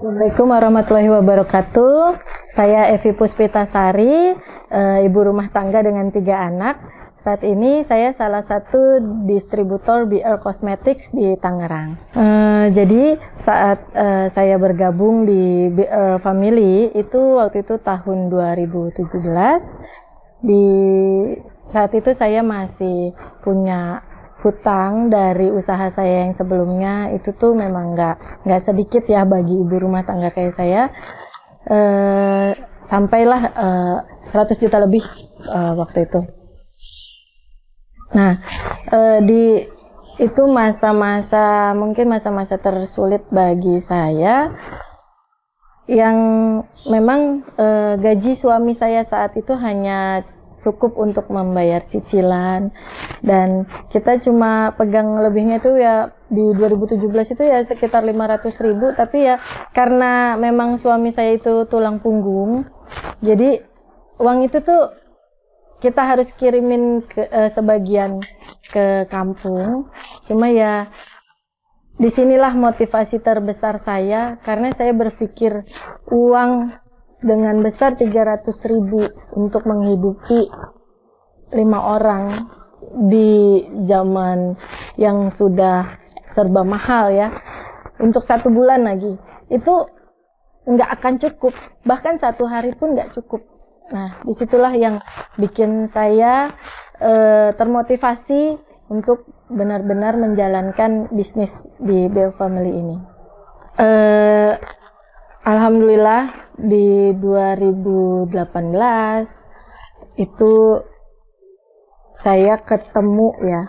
Assalamualaikum warahmatullahi wabarakatuh. Saya Evi Puspitasari, ibu rumah tangga dengan 3 anak. Saat ini saya salah satu distributor BR Cosmetics di Tangerang. Jadi saat saya bergabung di BR Family itu waktu itu tahun 2017. Saat itu saya masih punya hutang dari usaha saya yang sebelumnya. Itu tuh memang nggak sedikit ya bagi ibu rumah tangga kayak saya. Sampailah 100 juta lebih waktu itu. Nah, itu mungkin masa-masa tersulit bagi saya, yang memang gaji suami saya saat itu hanya cukup untuk membayar cicilan, dan kita cuma pegang lebihnya itu ya di 2017 itu ya sekitar 500.000, tapi ya karena memang suami saya itu tulang punggung, jadi uang itu tuh kita harus kirimin sebagian ke kampung. Cuma ya disinilah motivasi terbesar saya, karena saya berpikir uang dengan besar 300.000 untuk menghidupi 5 orang di zaman yang sudah serba mahal ya, untuk 1 bulan lagi itu nggak akan cukup, bahkan 1 hari pun nggak cukup. Nah, disitulah yang bikin saya termotivasi untuk benar-benar menjalankan bisnis di BR Family ini. Alhamdulillah di 2018 itu saya ketemu ya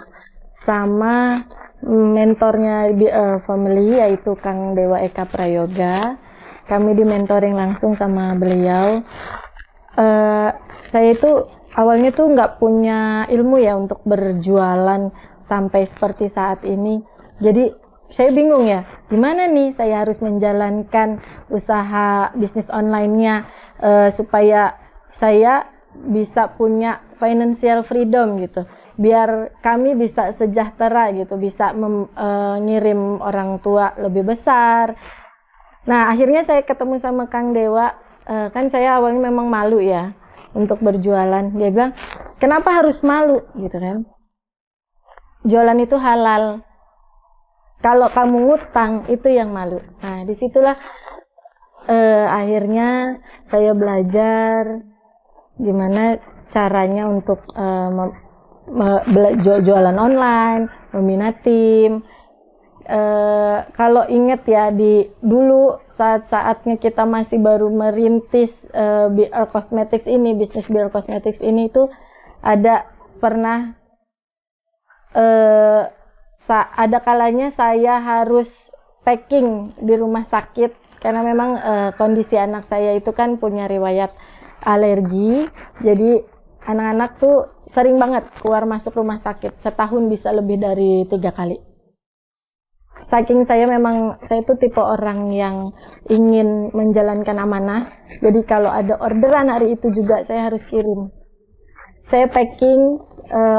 sama mentornya BR Family, yaitu Kang Dewa Eka Prayoga. Kami di mentoring langsung sama beliau. Saya itu awalnya tuh nggak punya ilmu ya untuk berjualan sampai seperti saat ini. Jadi saya bingung ya, gimana nih saya harus menjalankan usaha bisnis online-nya supaya saya bisa punya financial freedom gitu, biar kami bisa sejahtera gitu, bisa ngirim orang tua lebih besar. Nah, akhirnya saya ketemu sama Kang Dewa. Kan saya awalnya memang malu ya untuk berjualan. Dia bilang, kenapa harus malu gitu kan, jualan itu halal, kalau kamu ngutang itu yang malu. Nah, disitulah akhirnya saya belajar gimana caranya untuk jualan online, membina tim. Kalau ingat ya, dulu saat-saatnya kita masih baru merintis BR Cosmetics ini, bisnis BR Cosmetics ini, itu pernah ada kalanya saya harus packing di rumah sakit, karena memang kondisi anak saya itu kan punya riwayat alergi. Jadi anak-anak tuh sering banget keluar masuk rumah sakit, setahun bisa lebih dari 3 kali. Saking saya itu tipe orang yang ingin menjalankan amanah, jadi kalau ada orderan hari itu juga saya harus kirim. Saya packing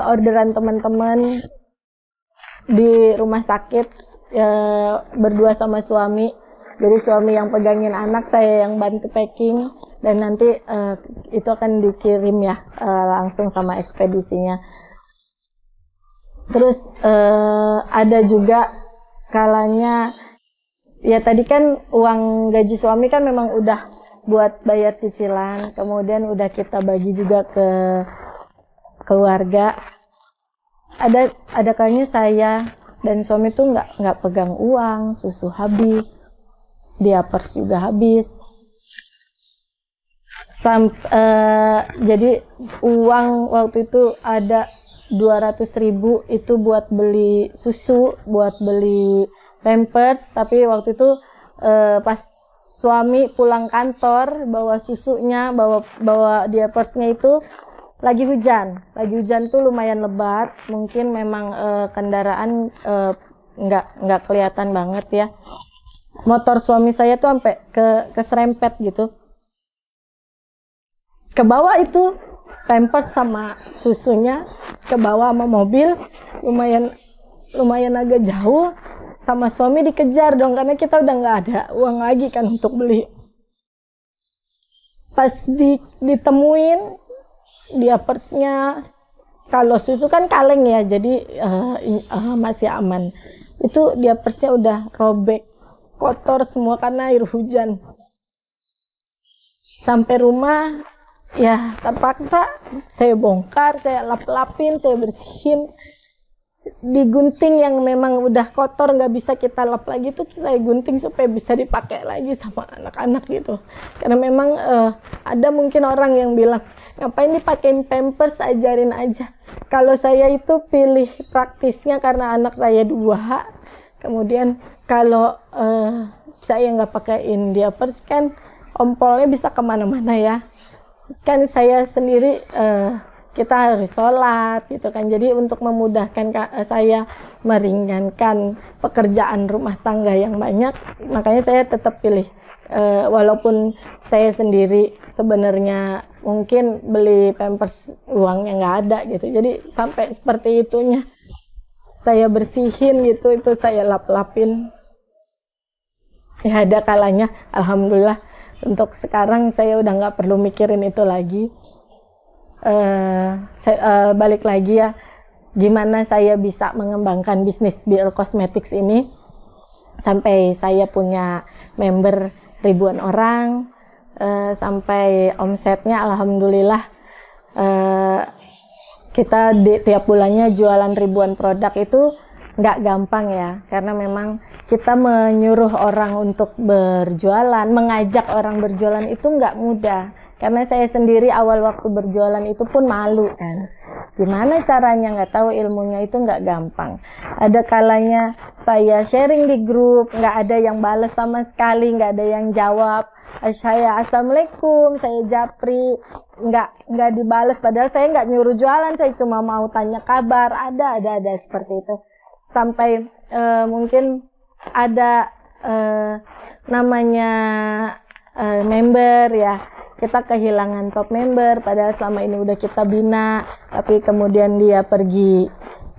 orderan teman-teman di rumah sakit berdua sama suami. Jadi suami yang pegangin anak, saya yang bantu packing, dan nanti itu akan dikirim ya langsung sama ekspedisinya. Terus ada juga kalanya ya, tadi kan uang gaji suami kan memang udah buat bayar cicilan, kemudian udah kita bagi juga ke keluarga. Ada kalanya saya dan suami tuh nggak pegang uang, susu habis, diapers juga habis. Jadi uang waktu itu ada 200.000 itu buat beli susu, buat beli pampers. Tapi waktu itu pas suami pulang kantor bawa susunya, bawa diapersnya, itu lagi hujan tuh lumayan lebat. Mungkin memang kendaraan nggak kelihatan banget ya. Motor suami saya tuh sampai keserempet gitu. Ke bawah itu pampers sama susunya, ke bawah sama mobil, lumayan agak jauh. sama suami dikejar dong, karena kita udah nggak ada uang lagi kan untuk beli. Pas ditemuin diapersnya, kalau susu kan kaleng ya, jadi masih aman. Itu diapersnya udah robek, kotor semua karena air hujan. Sampai rumah ya terpaksa saya bongkar, saya lap-lapin, saya bersihin. Digunting yang memang udah kotor nggak bisa kita lap lagi tuh saya gunting supaya bisa dipakai lagi sama anak-anak gitu. Karena memang ada mungkin orang yang bilang ngapain dipakein pampers, ajarin aja. Kalau saya itu pilih praktisnya karena anak saya 2. Kemudian kalau saya nggak pakaiin diapers kan ompolnya bisa kemana-mana ya. Kan saya sendiri kita harus sholat gitu kan, jadi untuk memudahkan saya meringankan pekerjaan rumah tangga yang banyak, makanya saya tetap pilih walaupun saya sendiri sebenarnya mungkin beli pampers uangnya nggak ada gitu, jadi sampai seperti itunya saya bersihin gitu, itu saya lap-lapin. Ya ada kalanya alhamdulillah untuk sekarang saya udah nggak perlu mikirin itu lagi. Balik lagi ya, gimana saya bisa mengembangkan bisnis BR Cosmetics ini sampai saya punya member ribuan orang, sampai omsetnya alhamdulillah kita tiap bulannya jualan ribuan produk. Itu nggak gampang ya, karena memang kita menyuruh orang untuk berjualan, mengajak orang berjualan itu nggak mudah. Karena saya sendiri awal waktu berjualan itu pun malu kan. Gimana caranya, nggak tahu ilmunya, itu nggak gampang. Ada kalanya saya sharing di grup, nggak ada yang balas sama sekali, nggak ada yang jawab. Saya assalamualaikum, saya japri, nggak dibalas. Padahal saya nggak nyuruh jualan, saya cuma mau tanya kabar. Ada seperti itu. Sampai mungkin ada namanya member ya. Kita kehilangan top member, padahal selama ini udah kita bina, tapi kemudian dia pergi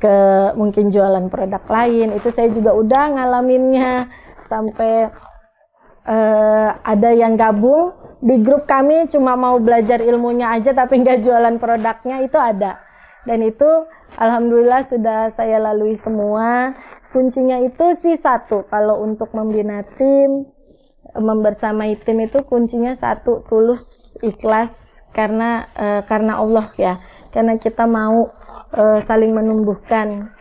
ke mungkin jualan produk lain. Itu saya juga udah ngalaminnya. Sampai ada yang gabung di grup kami cuma mau belajar ilmunya aja tapi nggak jualan produknya, itu ada. Dan itu alhamdulillah sudah saya lalui semua. Kuncinya itu sih satu, kalau untuk membina tim, membersamai tim itu kuncinya satu, tulus, ikhlas, karena Allah ya, karena kita mau saling menumbuhkan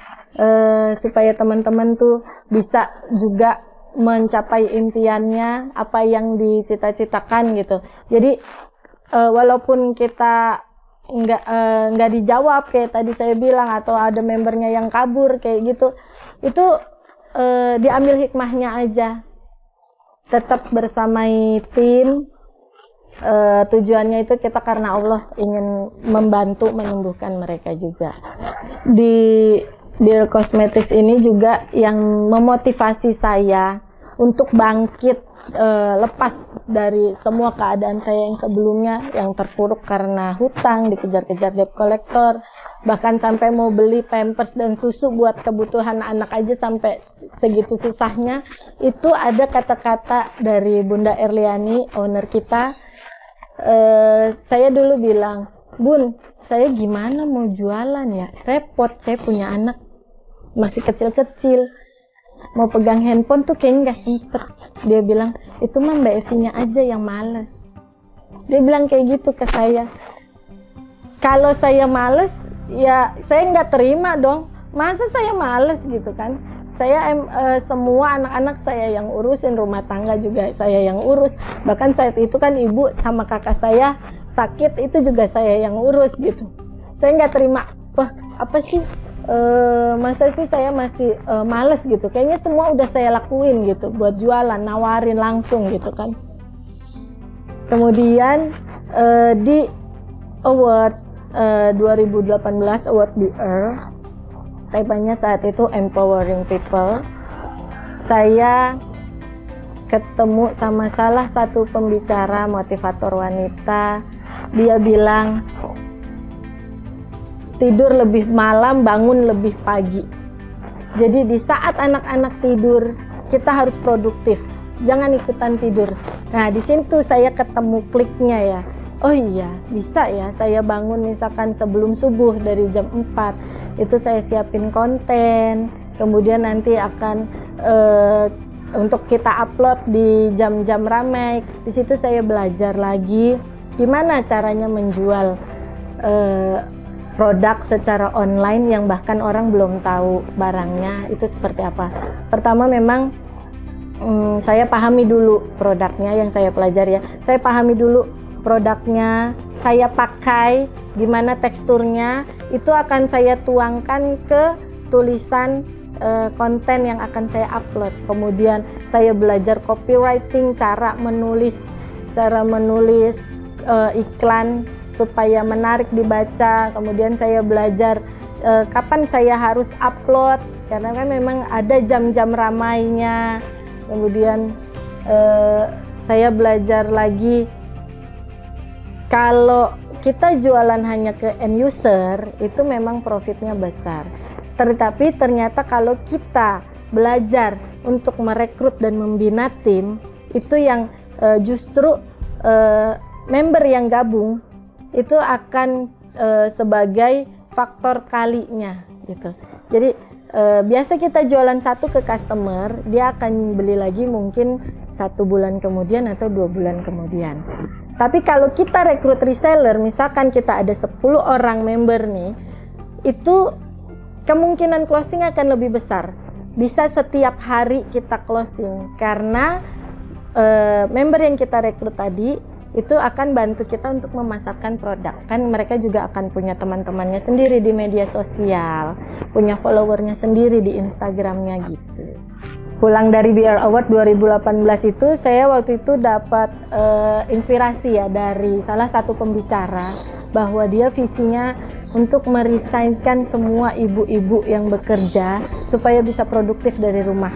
supaya teman-teman tuh bisa juga mencapai impiannya, apa yang dicita-citakan gitu. Jadi walaupun kita nggak dijawab kayak tadi saya bilang, atau ada membernya yang kabur kayak gitu, itu diambil hikmahnya aja. Tetap bersamai tim, tujuannya itu kita karena Allah ingin membantu menumbuhkan mereka juga. Di BR Cosmetics ini juga yang memotivasi saya untuk bangkit, lepas dari semua keadaan saya yang sebelumnya, yang terpuruk karena hutang, dikejar-kejar debt collector, bahkan sampai mau beli pampers dan susu buat kebutuhan anak aja sampai segitu susahnya. Itu ada kata-kata dari Bunda Erliani, owner kita. Saya dulu bilang, Bun, saya gimana mau jualan ya, repot, saya punya anak masih kecil-kecil, mau pegang handphone tuh kayaknya nggak sempet. Dia bilang, itu mah Mbak Evinya aja yang males. Dia bilang kayak gitu ke saya. Kalau saya males, ya saya nggak terima dong. Masa saya males gitu kan? Saya semua anak-anak saya yang urusin, rumah tangga juga saya yang urus. Bahkan saat itu kan ibu sama kakak saya sakit, itu juga saya yang urus gitu. Saya nggak terima. Wah, apa sih? Masa sih saya masih males gitu. Kayaknya semua udah saya lakuin gitu, buat jualan, nawarin langsung gitu kan. Kemudian di award 2018 award BR, temanya saat itu empowering people, saya ketemu sama salah satu pembicara motivator wanita. Dia bilang, tidur lebih malam, bangun lebih pagi. Jadi di saat anak-anak tidur, kita harus produktif. Jangan ikutan tidur. Nah, di situ saya ketemu kliknya ya. Oh iya, bisa ya saya bangun misalkan sebelum subuh dari jam 4. Itu saya siapin konten, kemudian nanti akan untuk kita upload di jam-jam ramai. Di situ saya belajar lagi gimana caranya menjual produk secara online yang bahkan orang belum tahu barangnya itu seperti apa. Pertama memang saya pahami dulu produknya yang saya pelajari ya. Saya pahami dulu produknya, saya pakai, gimana teksturnya, itu akan saya tuangkan ke tulisan konten yang akan saya upload. Kemudian saya belajar copywriting, cara menulis iklan supaya menarik dibaca. Kemudian saya belajar kapan saya harus upload, karena kan memang ada jam-jam ramainya. Kemudian saya belajar lagi, kalau kita jualan hanya ke end user, itu memang profitnya besar. Tetapi ternyata kalau kita belajar untuk merekrut dan membina tim, itu yang justru member yang gabung itu akan sebagai faktor kalinya gitu. Jadi biasa kita jualan satu ke customer, dia akan beli lagi mungkin 1 bulan kemudian atau 2 bulan kemudian. Tapi kalau kita rekrut reseller, misalkan kita ada 10 orang member nih, itu kemungkinan closing akan lebih besar. Bisa setiap hari kita closing, karena member yang kita rekrut tadi itu akan bantu kita untuk memasarkan produk. Kan mereka juga akan punya teman-temannya sendiri di media sosial, punya followernya sendiri di Instagramnya gitu. Pulang dari BR Award 2018 itu, saya waktu itu dapat inspirasi ya dari salah satu pembicara, bahwa dia visinya untuk meresainkan semua ibu-ibu yang bekerja supaya bisa produktif dari rumah.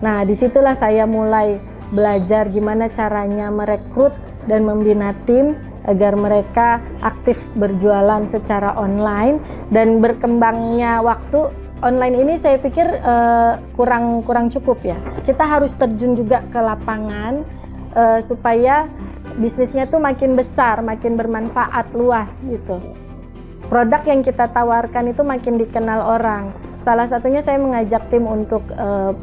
Nah, disitulah saya mulai belajar gimana caranya merekrut dan membina tim agar mereka aktif berjualan secara online. Dan berkembangnya waktu online ini saya pikir kurang cukup ya. Kita harus terjun juga ke lapangan supaya bisnisnya tuh makin besar, makin bermanfaat luas gitu. Produk yang kita tawarkan itu makin dikenal orang. Salah satunya saya mengajak tim untuk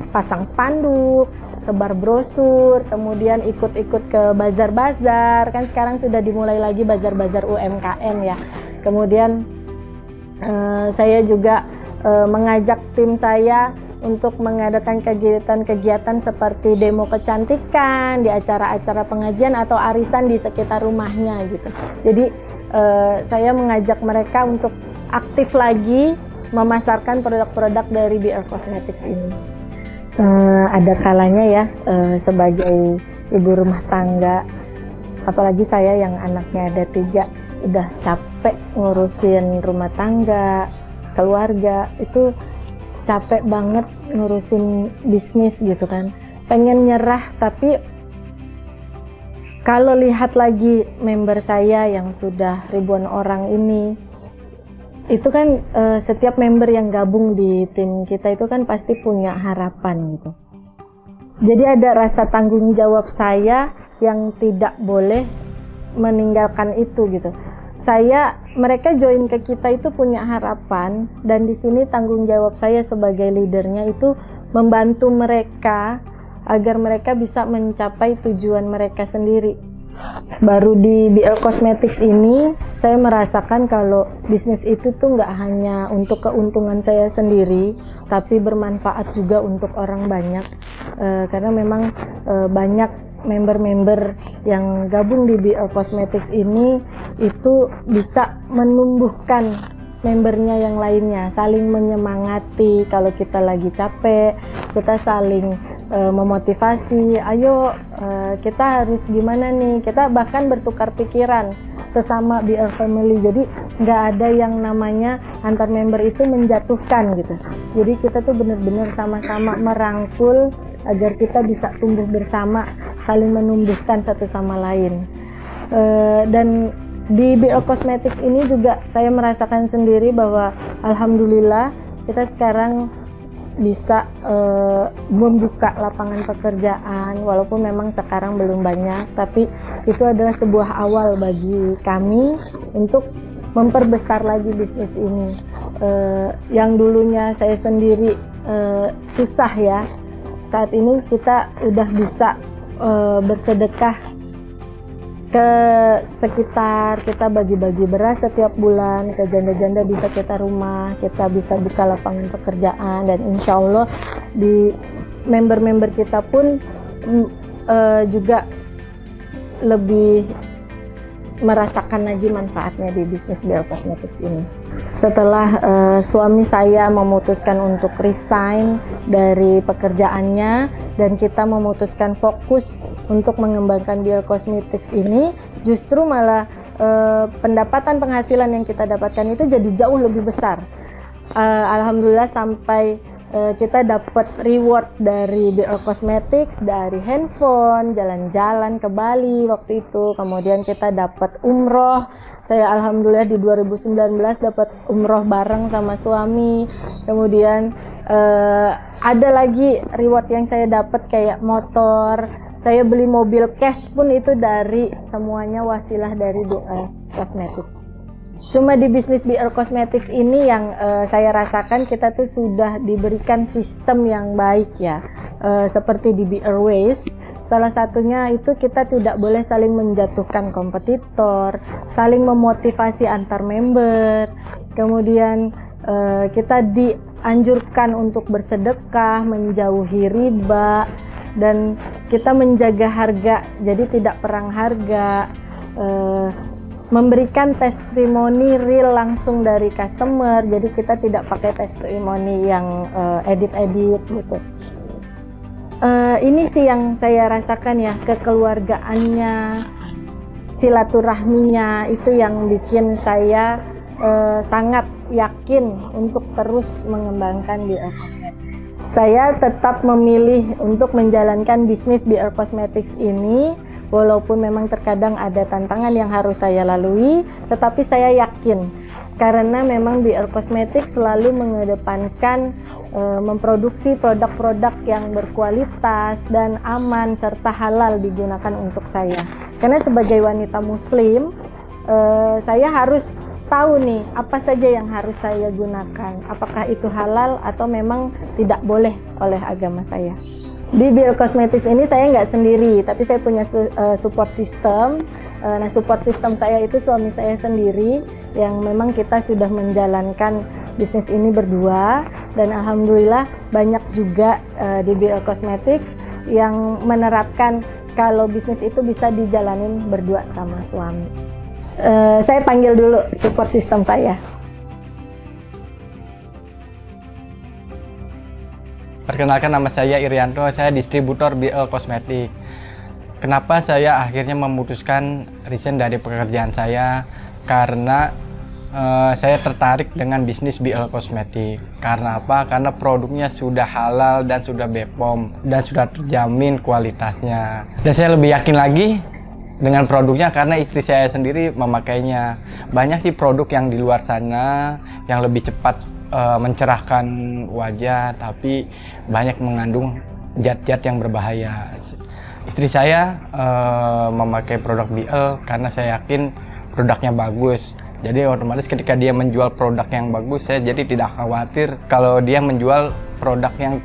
pasang spanduk, sebar brosur, kemudian ikut-ikut ke bazar-bazar. Kan sekarang sudah dimulai lagi bazar-bazar UMKM ya. Kemudian saya juga mengajak tim saya untuk mengadakan kegiatan-kegiatan seperti demo kecantikan di acara-acara pengajian atau arisan di sekitar rumahnya gitu. Jadi saya mengajak mereka untuk aktif lagi memasarkan produk-produk dari BR Cosmetics ini. Ada kalanya ya sebagai ibu rumah tangga, apalagi saya yang anaknya ada 3, udah capek ngurusin rumah tangga, keluarga, itu capek banget ngurusin bisnis gitu kan, pengen nyerah. Tapi kalau lihat lagi member saya yang sudah ribuan orang ini, itu kan setiap member yang gabung di tim kita itu kan pasti punya harapan gitu. Jadi ada rasa tanggung jawab saya yang tidak boleh meninggalkan itu gitu. Mereka join ke kita itu punya harapan, dan di sini tanggung jawab saya sebagai leadernya itu membantu mereka agar mereka bisa mencapai tujuan mereka sendiri. Baru di BR Cosmetics ini saya merasakan kalau bisnis itu tuh nggak hanya untuk keuntungan saya sendiri, tapi bermanfaat juga untuk orang banyak. Karena memang banyak member-member yang gabung di BR Cosmetics ini itu bisa menumbuhkan membernya yang lainnya, saling menyemangati. Kalau kita lagi capek, kita saling memotivasi, ayo kita harus gimana nih, kita bahkan bertukar pikiran sesama BR Family. Jadi nggak ada yang namanya antar member itu menjatuhkan gitu. Jadi kita tuh benar-benar sama-sama merangkul agar kita bisa tumbuh bersama, saling menumbuhkan satu sama lain. Dan di BR Cosmetics ini juga saya merasakan sendiri bahwa alhamdulillah kita sekarang bisa membuka lapangan pekerjaan, walaupun memang sekarang belum banyak, tapi itu adalah sebuah awal bagi kami untuk memperbesar lagi bisnis ini. Yang dulunya saya sendiri susah ya, saat ini kita udah bisa bersedekah ke sekitar, kita bagi-bagi beras setiap bulan ke janda-janda di sekitar rumah, kita bisa buka lapangan pekerjaan, dan insya Allah di member-member kita pun juga lebih merasakan lagi manfaatnya di bisnis BL Cosmetics ini. Setelah suami saya memutuskan untuk resign dari pekerjaannya dan kita memutuskan fokus untuk mengembangkan BL Cosmetics ini, justru malah pendapatan penghasilan yang kita dapatkan itu jadi jauh lebih besar. Alhamdulillah sampai kita dapat reward dari BL Cosmetics, dari handphone, jalan-jalan ke Bali waktu itu. Kemudian kita dapat umroh. Saya alhamdulillah di 2019 dapat umroh bareng sama suami. Kemudian ada lagi reward yang saya dapat kayak motor. Saya beli mobil cash pun itu dari semuanya wasilah dari BL Cosmetics. Cuma di bisnis BL Cosmetics ini yang saya rasakan kita tuh sudah diberikan sistem yang baik ya, seperti di BL Ways. Salah satunya itu kita tidak boleh saling menjatuhkan kompetitor, saling memotivasi antar member. Kemudian kita dianjurkan untuk bersedekah, menjauhi riba, dan kita menjaga harga, jadi tidak perang harga. Memberikan testimoni real langsung dari customer, jadi kita tidak pakai testimoni yang edit-edit gitu. Ini sih yang saya rasakan ya, kekeluargaannya, silaturahminya, itu yang bikin saya sangat yakin untuk terus mengembangkan BL Cosmetics. Saya tetap memilih untuk menjalankan bisnis BL Cosmetics ini, walaupun memang terkadang ada tantangan yang harus saya lalui, tetapi saya yakin karena memang BL Cosmetics selalu mengedepankan memproduksi produk-produk yang berkualitas dan aman serta halal digunakan untuk saya. Karena sebagai wanita muslim, saya harus tahu nih apa saja yang harus saya gunakan, apakah itu halal atau memang tidak boleh oleh agama saya. Di BL Cosmetics ini saya nggak sendiri, tapi saya punya support system. Nah, support system saya itu suami saya sendiri, yang memang kita sudah menjalankan bisnis ini berdua, dan alhamdulillah banyak juga di BL Cosmetics yang menerapkan kalau bisnis itu bisa dijalanin berdua sama suami. Saya panggil dulu support system saya. Perkenalkan, nama saya Irianto, saya distributor BL Cosmetics. Kenapa saya akhirnya memutuskan resign dari pekerjaan saya? Karena saya tertarik dengan bisnis BL Cosmetics. Karena apa? Karena produknya sudah halal dan sudah BPOM dan sudah terjamin kualitasnya. Dan saya lebih yakin lagi dengan produknya karena istri saya sendiri memakainya. Banyak sih produk yang di luar sana yang lebih cepat mencerahkan wajah, tapi banyak mengandung zat-zat yang berbahaya. Istri saya memakai produk BL karena saya yakin produknya bagus. Jadi otomatis ketika dia menjual produk yang bagus, saya jadi tidak khawatir kalau dia menjual produk yang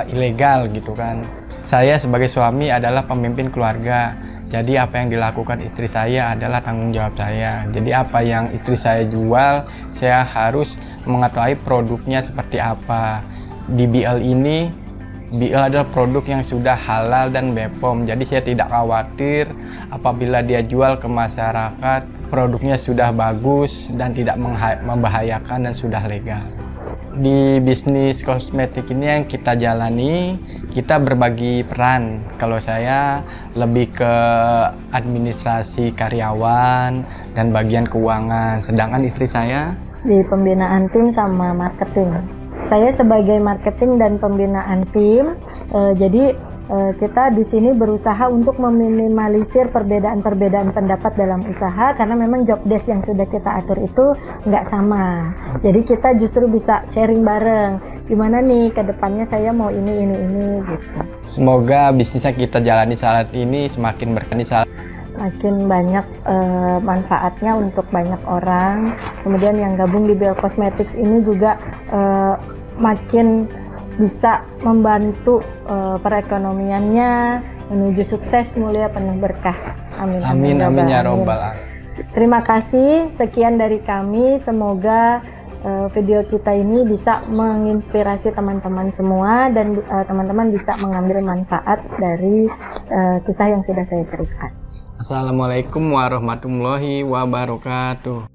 ilegal gitu kan. Saya sebagai suami adalah pemimpin keluarga. Jadi apa yang dilakukan istri saya adalah tanggung jawab saya. Jadi apa yang istri saya jual, saya harus mengetahui produknya seperti apa. Di BL ini, BL adalah produk yang sudah halal dan BPOM. Jadi saya tidak khawatir apabila dia jual ke masyarakat, produknya sudah bagus dan tidak membahayakan dan sudah legal. Di bisnis kosmetik ini yang kita jalani, kita berbagi peran. Kalau saya lebih ke administrasi karyawan dan bagian keuangan, sedangkan istri saya di pembinaan tim sama marketing. Saya sebagai marketing dan pembinaan tim, jadi kita di sini berusaha untuk meminimalisir perbedaan-perbedaan pendapat dalam usaha, karena memang job desk yang sudah kita atur itu nggak sama. Jadi kita justru bisa sharing bareng. gimana nih ke depannya saya mau ini gitu. Semoga bisnisnya kita jalani saat ini semakin berkah, makin banyak manfaatnya untuk banyak orang. Kemudian yang gabung di BL Cosmetics ini juga makin bisa membantu perekonomiannya menuju sukses, mulia, penuh berkah. Amin. Amin amin ya robbal alamin. Terima kasih, sekian dari kami. Semoga video kita ini bisa menginspirasi teman-teman semua dan teman-teman bisa mengambil manfaat dari kisah yang sudah saya ceritakan. Assalamualaikum warahmatullahi wabarakatuh.